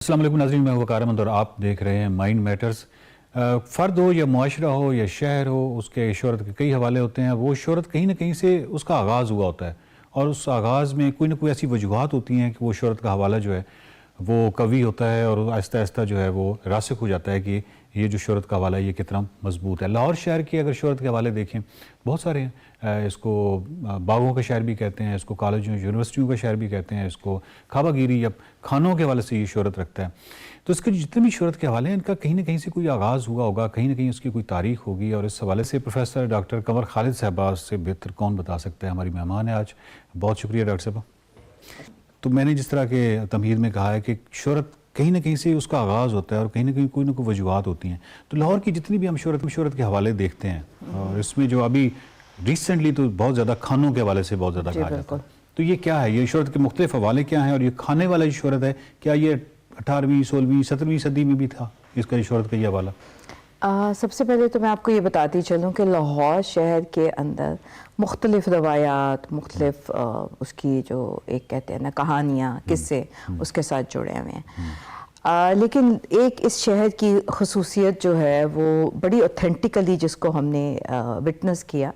अस्सलाम वालेकुम नाज़रीन, मैं वक़ार अहमद और आप देख रहे हैं माइंड मैटर्स। फ़र्द हो या मुआशरा हो या शहर हो, उसके शोहरत के कई हवाले होते हैं। वो शोहरत कहीं ना कहीं से उसका आगाज़ हुआ होता है और उस आगाज़ में कोई ना कोई ऐसी वजूहात होती हैं कि वो शोहरत का हवाला जो है वो कवी होता है और आहिस्ता आहिस्ता जो है वो रासिख हो जाता है कि ये जो शोहरत का हवाला है ये कितना मजबूत है। लाहौर शहर की अगर शोहरत के हवाले देखें, बहुत सारे हैं। इसको बागों का शहर भी कहते हैं, इसको कॉलेजों यूनिवर्सिटियों का शहर भी कहते हैं, इसको खाबागिरी या खानों के हवाले से ये शोहरत रखता है। तो इसके जितने भी शोहरत के हवाले हैं, इनका कहीं ना कहीं से कोई आगाज़ हुआ होगा, कहीं ना कहीं उसकी कोई तारीख होगी। और इस हवाले से प्रोफेसर डॉक्टर कंवर खालिद साहबा से बेहतर कौन बता सकता है, हमारी मेहमान है आज। बहुत शुक्रिया डॉक्टर साहब। तो मैंने जिस तरह के तमहीद में कहा है कि शोहरत कहीं ना कहीं से उसका आगाज़ होता है और कहीं ना कोई वजूहात होती हैं। तो लाहौर की जितनी भी हम शोहरत के हवाले देखते हैं, और इसमें जो अभी रिसेंटली तो बहुत ज़्यादा खानों के हवाले से बहुत ज़्यादा कहा जाता है। तो ये क्या है, ये शोहरत के मुख्तलिफ हवाले क्या हैं, और ये खाने वाला जो शोहरत है, क्या ये 18वीं 16वीं 17वीं सदी में भी था इसका ये शोहरत का ये हवाला? सबसे पहले तो मैं आपको ये बताती चलूँ कि लाहौर शहर के अंदर मुख्तलिफ रवायात, मुख्तलिफ उसकी जो एक कहते हैं ना कहानियाँ, किस्से उसके साथ जुड़े हुए हैं। लेकिन एक इस शहर की खसूसियत जो है वो बड़ी ऑथेंटिकली जिसको हमने विटनेस किया,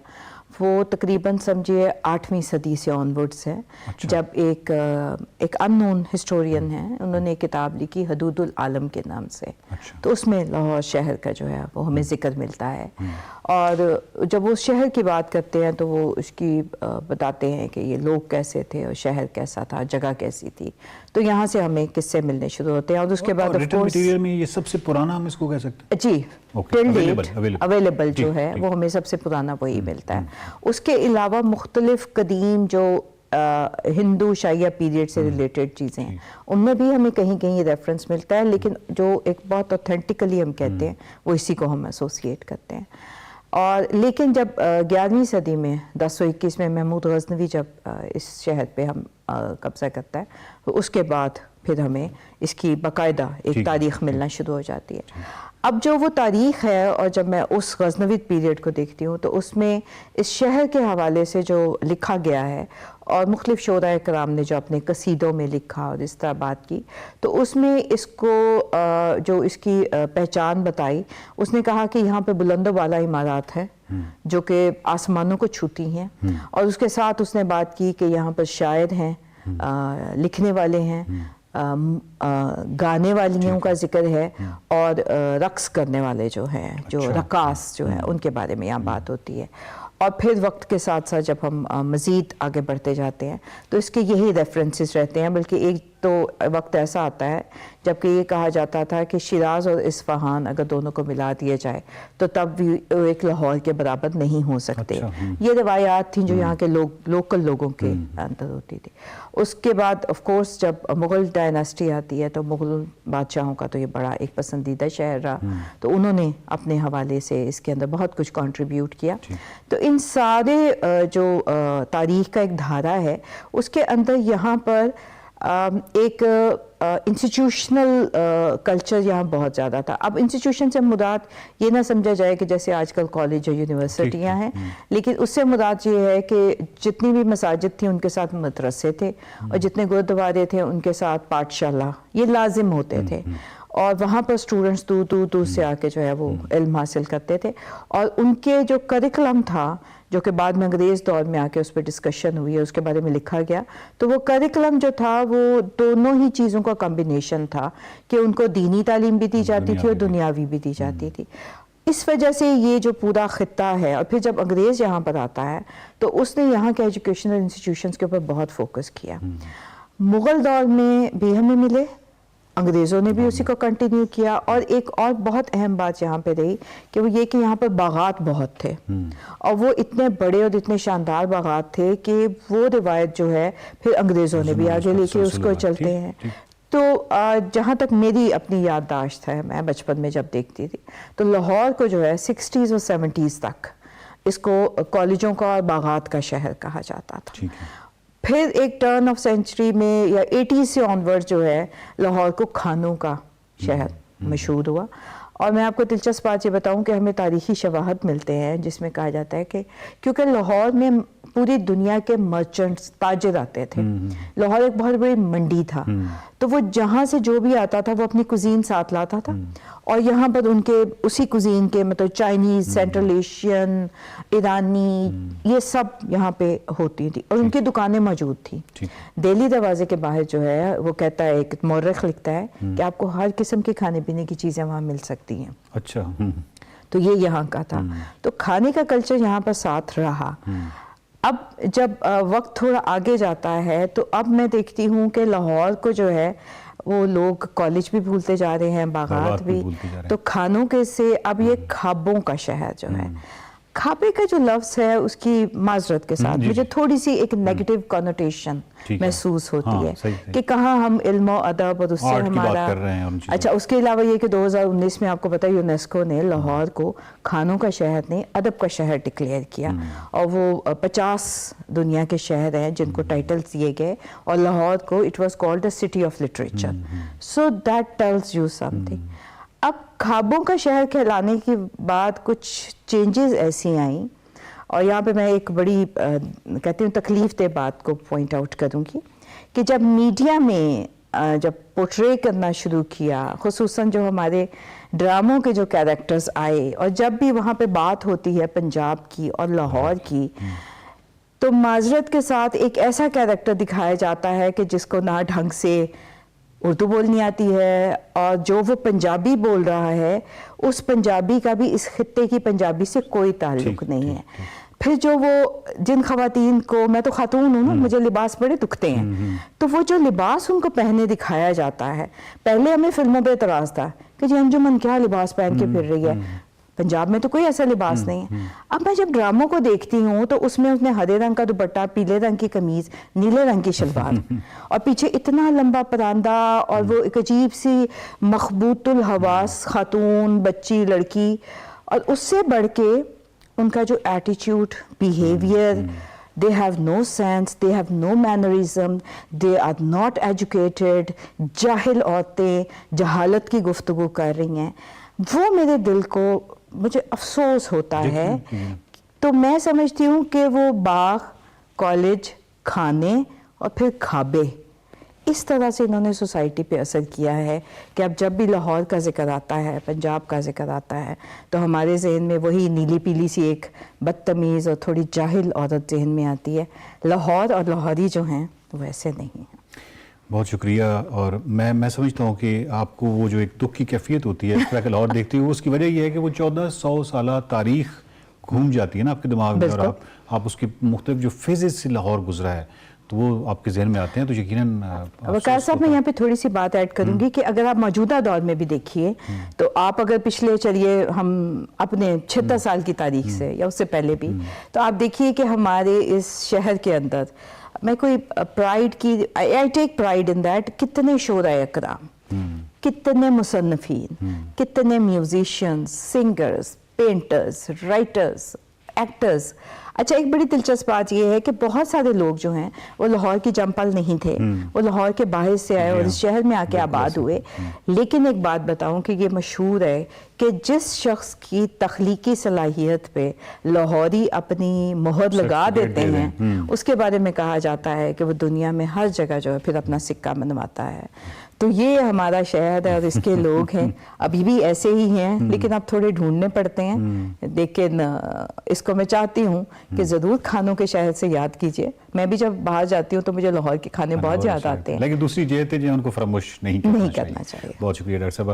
वो तकरीबन समझिए 8वीं सदी से ऑनवर्ड्स है। अच्छा। जब एक अननोन हिस्टोरियन है, उन्होंने एक किताब लिखी हदूदुल आलम के नाम से। अच्छा। तो उसमें लाहौर शहर का जो है वो हमें जिक्र मिलता है। और जब वो शहर की बात करते हैं तो वो उसकी बताते हैं कि ये लोग कैसे थे और शहर कैसा था, जगह कैसी थी। तो यहाँ से हमें किस्से मिलने शुरू होते हैं। और उसके बाद रिटन मटेरियल में ये सबसे पुराना हम इसको कह सकते हैं जी, टिल डेट अवेलेबल जो है वो हमें सबसे पुराना वही मिलता है। उसके अलावा मुख्तलिफ कदीम जो हिंदू शाइया पीरियड से रिलेटेड चीज़ें हैं, उनमें भी हमें कहीं कहीं रेफरेंस मिलता है। लेकिन जो एक बहुत ऑथेंटिकली हम कहते हैं वो इसी को हम एसोसिएट करते हैं। और लेकिन जब 11वीं सदी में 1021 में महमूद गजनवी जब इस शहर पे हम कब्जा करता है, तो उसके बाद फिर हमें इसकी बाकायदा एक तारीख़ मिलना शुरू हो जाती है। अब जो वो तारीख़ है, और जब मैं उस गजनवी पीरियड को देखती हूँ तो उसमें इस शहर के हवाले से जो लिखा गया है और मुख्तलिफ शोरा कराम ने जो अपने कसीदों में लिखा और इस तरह बात की, तो उसमें इसको जो इसकी पहचान बताई, उसने कहा कि यहाँ पे बुलंदो वाला इमारत है जो कि आसमानों को छूती हैं। और उसके साथ उसने बात की कि यहाँ पर शायर हैं, लिखने वाले हैं, गाने वालियों का जिक्र है, और रक्स करने वाले जो हैं, जो रकास जो है, उनके बारे में यहाँ बात होती है। और फिर वक्त के साथ साथ जब हम मज़ीद आगे बढ़ते जाते हैं तो इसके यही रेफरेंसेस रहते हैं। बल्कि एक तो वक्त ऐसा आता है जबकि ये कहा जाता था कि शिराज और इस्फहान अगर दोनों को मिला दिया जाए तो तब भी एक लाहौर के बराबर नहीं हो सकते। ये रवायात थी जो यहाँ के लोकल लोगों के अंदर होती थी। उसके बाद ऑफ कोर्स जब मुग़ल डायनास्टी आती है तो मुग़ल बादशाहों का तो ये बड़ा एक पसंदीदा शहर रहा, तो उन्होंने अपने हवाले से इसके अंदर बहुत कुछ कंट्रीब्यूट किया। तो इन सारे जो तारीख़ का एक धारा है, उसके अंदर यहाँ पर एक इंस्टीट्यूशनल कल्चर यहाँ बहुत ज़्यादा था। अब इंस्टीट्यूशन से मुराद ये ना समझा जाए कि जैसे आजकल कॉलेज और यूनिवर्सिटियाँ हैं, लेकिन उससे मुराद ये है कि जितनी भी मसाजिद थी उनके साथ मदरसे थे, और जितने गुरुद्वारे थे उनके साथ पाठशाला ये लाजिम होते थे। और वहाँ पर स्टूडेंट्स दूर से आके जो है वो इल्म हासिल करते थे। और उनके जो करिकुलम था, जो कि बाद में अंग्रेज़ दौर में आके उस पर डिस्कशन हुई है, उसके बारे में लिखा गया, तो वो करिकुलम जो था वो दोनों ही चीज़ों का कॉम्बिनेशन था कि उनको दीनी तालीम भी दी जाती थी और दुनियावी भी दी जाती थी। इस वजह से ये जो पूरा खित्ता है, और फिर जब अंग्रेज़ यहाँ पर आता है तो उसने यहाँ के एजुकेशनल इंस्टीट्यूशंस के ऊपर बहुत फोकस किया। मुग़ल दौर में भी हमें मिले, अंग्रेज़ों ने भी उसी को कंटिन्यू किया। और एक और बहुत अहम बात यहाँ पे रही कि वो ये कि यहाँ पर बागात बहुत थे, और वो इतने बड़े और इतने शानदार बागात थे कि वो रिवायत जो है फिर अंग्रेज़ों ने भी आगे लेके उसको चलते हैं। तो जहाँ तक मेरी अपनी याददाश्त है, मैं बचपन में जब देखती थी तो लाहौर को जो है 60s और 70s तक इसको कॉलेजों का और बागात का शहर कहा जाता था। फिर एक टर्न ऑफ सेंचुरी में या 80s से ऑनवर्ड जो है लाहौर को खानों का शहर मशहूर हुआ। और मैं आपको दिलचस्प बात ये बताऊं कि हमें तारीखी शवाहद मिलते हैं जिसमें कहा जाता है कि क्योंकि लाहौर में पूरी दुनिया के मर्चेंट्स ताजिर आते थे, लाहौर एक बहुत बड़ी मंडी था, تو وہ جہاں سے جو بھی آتا تھا وہ اپنی کوزین ساتھ لاتا تھا اور یہاں پر ان کے اسی کوزین کے مطلب چائنیز، سینٹرل ایشین، ایرانی، یہ سب یہاں پہ ہوتی تھی اور ان کی دکانیں موجود تھیں. دہلی دروازے کے باہر جو ہے وہ کہتا ہے، ایک مورخ لکھتا ہے کہ آپ کو ہر قسم کے کھانے پینے کی چیزیں وہاں مل سکتی ہیں. اچھا. تو یہ یہاں کا تھا. تو کھانے کا کلچر یہاں پر ساتھ رہا. اب جب وقت تھوڑا آگے جاتا ہے تو اب میں دیکھتی ہوں کہ لاہور کو جو ہے وہ لوگ کالج بھی بھولتے جا رہے ہیں، باغات بھی. تو کھانوں کے سے اب یہ خوابوں کا شہر جو ہے، کھابے کا جو لفظ ہے اس کی معذرت کے ساتھ مجھے تھوڑی سی ایک نیگیٹو کنوٹیشن محسوس ہوتی ہے کہ کہاں ہم علم و ادب اور اس سے ہمارا. اچھا، اس کے علاوہ یہ کہ 2019 میں آپ کو پتہ ہے یونیسکو نے لاہور کو کھانوں کا شہر نہیں ادب کا شہر ڈکلیئر کیا اور وہ 50 دنیا کے شہر ہیں جن کو ٹائٹلز دیے گئے اور لاہور کو it was called the city of literature. So that tells you something. اب خوابوں کا شہر کہلانے کی بعد کچھ چینجز ایسی آئیں اور یہاں پہ میں ایک بڑی کہتی ہوں تکلیف دہ بات کو پوائنٹ آؤٹ کروں گی کہ جب میڈیا میں جب پورٹرے کرنا شروع کیا، خصوصاً جو ہمارے ڈراموں کے جو کیریکٹرز آئے اور جب بھی وہاں پہ بات ہوتی ہے پنجاب کی اور لاہور کی، تو معذرت کے ساتھ ایک ایسا کیریکٹر دکھایا جاتا ہے کہ جس کو نہ ڈھنگ سے اردو بولنی آتی ہے اور جو وہ پنجابی بول رہا ہے اس پنجابی کا بھی اس خطے کی پنجابی سے کوئی تعلق نہیں ہے. پھر جو وہ جن خواتین کو، میں تو خاتون ہوں نا، مجھے لباس بڑے دکھتے ہیں، تو وہ جو لباس ان کو پہنے دکھایا جاتا ہے، پہلے ہمیں فلموں پہ اعتراض تھا کہ جی انجمن کیا لباس پہن کے پھر رہی ہے، پنجاب میں تو کوئی ایسا لباس نہیں ہے. اب میں جب ڈراموں کو دیکھتی ہوں تو اس میں اس نے ہرے رنگ کا دوپٹہ، پیلے رنگ کی قمیض، نیلے رنگ کی شلوار اور پیچھے اتنا لمبا پراندہ اور وہ ایک عجیب سی مخبوط الحواس خاتون، بچی، لڑکی، اور اس سے بڑھ کے ان کا جو ایٹیچیوڈ، behaviour, they have no sense, they have no mannerism, they are not educated. جاہل عورتیں جہالت کی گفتگو کر رہی ہیں. وہ میرے دل کو، مجھے افسوس ہوتا ہے. تو میں سمجھتی ہوں کہ وہ باغ، کالج، کھانے اور پھر کھابے، اس طرح سے انہوں نے سوسائٹی پہ اثر کیا ہے کہ اب جب بھی لاہور کا ذکر آتا ہے، پنجاب کا ذکر آتا ہے، تو ہمارے ذہن میں وہی نیلی پیلی سی ایک بدتمیز اور تھوڑی جاہل عورت ذہن میں آتی ہے. لاہور اور لاہوری جو ہیں وہ ایسے نہیں ہیں. بہت شکریہ. اور میں سمجھتا ہوں کہ آپ کو وہ جو ایک دکھ کی کیفیت ہوتی ہے اس طرح کہ لاہور دیکھتی ہوں، اس کی وجہ یہ ہے کہ وہ 1400 سالہ تاریخ گھوم جاتی ہے نا آپ کے دماغ میں، اور آپ اس کی مختلف جو فیزز سے لاہور گزرا ہے تو وہ آپ کے ذہن میں آتے ہیں. تو یقیناً وقار صاحب، میں یہاں پہ تھوڑی سی بات ایڈ کروں گی کہ اگر آپ موجودہ دور میں بھی دیکھیے تو آپ اگر پچھلے، چلیے ہم اپنے 76 سال کی تاریخ سے یا اس سے پہلے بھی، تو آپ دیکھیے کہ ہمارے اس شہر کے اندر میں کوئی پرائیڈ کی، آئی ٹیک پرائیڈ ان دیٹ، کتنے شعراء اکرام، کتنے مصنفین، کتنے musicians, singers, painters, writers, actors. اچھا، ایک بڑی دلچسپ بات یہ ہے کہ بہت سارے لوگ جو ہیں وہ لاہور کی جمپل نہیں تھے، وہ لاہور کے باہر سے آئے اور اس شہر میں آ کے آباد ہوئے. لیکن ایک بات بتاؤں کہ یہ مشہور ہے کہ جس شخص کی تخلیقی صلاحیت پہ لاہوری اپنی مہر لگا دیتے ہیں اس کے بارے میں کہا جاتا ہے کہ وہ دنیا میں ہر جگہ جو ہے پھر اپنا سکہ منواتا ہے. تو یہ ہمارا شہر ہے اور اس کے لوگ ہیں، ابھی بھی ایسے ہی ہیں، لیکن اب تھوڑے ڈھونڈنے پڑتے ہیں. لیکن اس کو میں چاہتی ہوں کہ ضرور کھانوں کے شہر سے یاد کیجئے. میں بھی جب باہر جاتی ہوں تو مجھے لاہور کے کھانے بہت یاد آتے ہیں، لیکن دوسری جہتیں جو ہیں ان کو فراموش نہیں کرنا چاہیے. بہت شکریہ ڈاکٹر صاحب.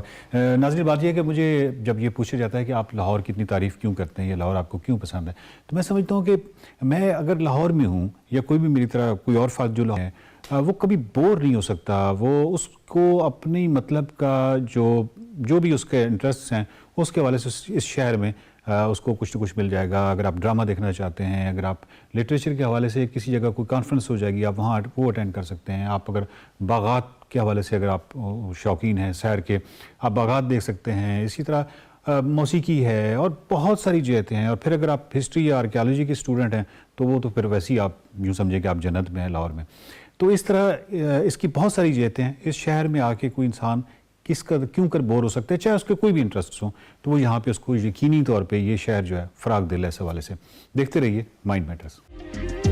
ناظرین، بات یہ ہے کہ مجھے جب یہ پوچھا جاتا ہے کہ آپ لاہور کی اتنی تعریف کیوں کرتے ہیں یا لاہور آپ کو کیوں پسند ہے، تو میں سمجھتا ہوں کہ میں اگر لاہور میں ہوں یا کوئی بھی میری طرح کوئی اور فرد جو لاہور ہے، وہ کبھی بور نہیں ہو سکتا. وہ اس کو اپنی مطلب کا جو بھی اس کے انٹرسٹ ہیں اس کے حوالے سے اس شہر میں اس کو کچھ نہ کچھ مل جائے گا. اگر آپ ڈرامہ دیکھنا چاہتے ہیں، اگر آپ لٹریچر کے حوالے سے کسی جگہ کوئی کانفرنس ہو جائے گی، آپ وہاں وہ اٹینڈ کر سکتے ہیں. آپ اگر باغات کے حوالے سے اگر آپ شوقین ہیں سیر کے، آپ باغات دیکھ سکتے ہیں. اسی طرح موسیقی ہے اور بہت ساری جہتیں ہیں. اور پھر اگر آپ ہسٹری یا آرکیالوجی کے اسٹوڈنٹ ہیں تو وہ تو پھر ویسے ہی آپ یوں سمجھیں کہ آپ جنت میں ہیں لاہور میں. تو اس طرح اس کی بہت ساری جہتیں ہیں. اس شہر میں آ کے کوئی انسان کیوں کر بور ہو سکتا ہے، چاہے اس کے کوئی بھی انٹرسٹ ہوں، تو وہ یہاں پہ اس کو یقینی طور پہ یہ شہر جو ہے فراغ دل ہے اس حوالے سے. دیکھتے رہیے مائنڈ میٹرز.